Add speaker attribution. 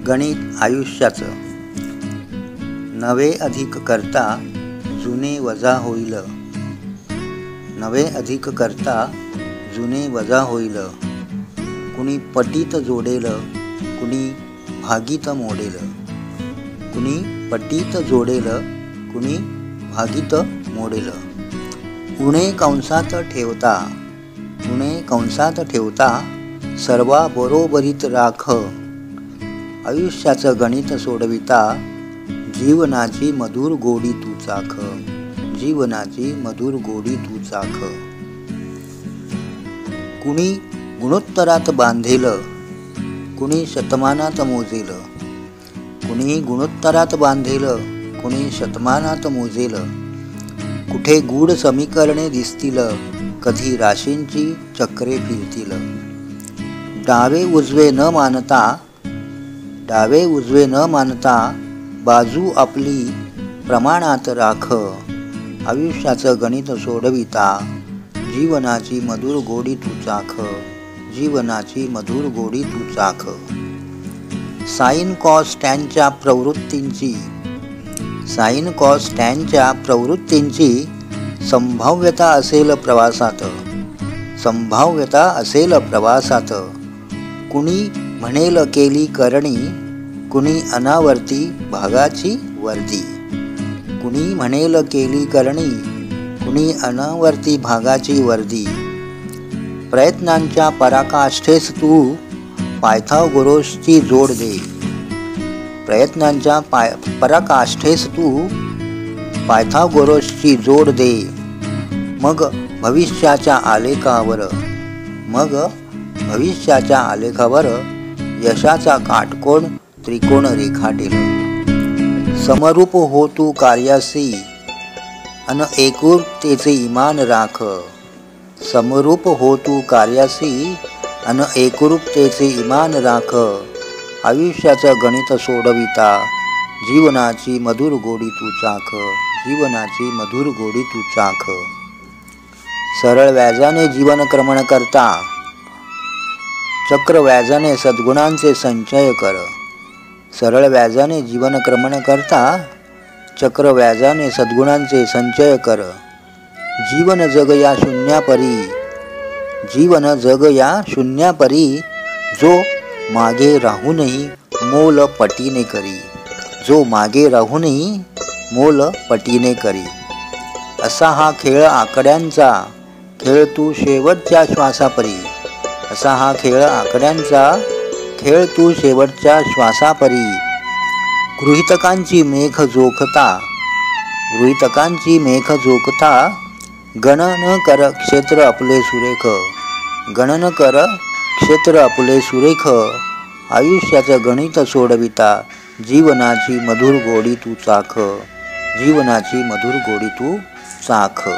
Speaker 1: गणित आयुष्याचं. नवे अधिक करता जुने वजा होईल. नवे अधिक करता जुने वजा होईल. कुणी पटीत जोडेल, कुणी भागीत मोडेल. कुणी पटीत जोडेल, कुणी भागीत मोडेल. उणे कंसात ठेवता, उणे कंसात ठेवता सर्वा बरोबरीत राख. आयुष्याचं गणित सोडविता जीवनाची मधुर गोडी तू चाख. जीवनाची मधुर गोडी तू चाख. कुणी गुणोत्तरात बांधेल, कुणी शतमानात मोजेल. कुणी गुणोत्तरात बांधेल, कुणी शतमानात मोजेल. कुठे गूढ समीकरणे दिसतील, कधी राशींची चक्रे फिरतील. डावे उजवे न मानता, डावे उजवे न मानता बाजू आपली प्रमाणात राख. आयुष्याचं गणित सोडविता जीवनाची मधुर गोडी तू चाख. जीवनाची मधुर गोडी तू चाख. साइन कॉस टॅनच्या प्रवृत्तींची, साइन कॉस टॅनच्या प्रवृत्तींची संभाव्यता असेल प्रवासात. संभाव्यता असेल प्रवासात. कुणी म्हणेल केली करणी, कुणी अनावर्ती भागाची वर्दी. कुणी म्हणेल केली करणी, कुणी अनावर्ती भागाची वर्दी. प्रयत्नांच्या पराकाष्ठेस तू पायथागोरसची जोड दे. प्रयत्नांच्या पराकाष्ठेस तू पायथागोरसची जोड दे. मग भविष्याच्या आलेखावर, मग भविष्याच्या आलेखावर यशाचा काटकोन त्रिकोण रेखाटेल. समरूप हो तू कार्यासी अन एकरूपतेचे इमान राख. समरूप हो तू कार्यासी अन एकरूपतेचे इमान राख. आयुष्याचं गणित सोडविता जीवनाची मधुर गोडी तू चाख. जीवनाची मधुर गोडी तू चाख. सरळ व्याजाने जीवन क्रमण करता चक्र व्याजाने सद्गुणांचे संचय कर. सरळ व्याजाने जीवन क्रमण करता चक्र व्याजाने सद्गुणांचे संचय कर. जीवन जग या शून्यापरी, जीवन जग या शून्यापरी जो मागे राहूनही मोल पटीने करी. जो मागे राहूनही मोल पटीने करी. असा हा खेळ आकड्यांचा, खेळ तू शेवटच्या श्वासापरी. असा हा खेळ आकड्यांचा, खेळ तू शेवटच्या श्वासापरी. गृहीतकांची मेघ जोखता, गृहीतकांची मेघ जोखता गणन कर क्षेत्र आपले सुरेख. गणन कर क्षेत्र आपले सुरेख. आयुष्याचं गणित सोडविता जीवनाची मधुर गोडी तू चाख. जीवनाची मधुर गोडी तू चाख.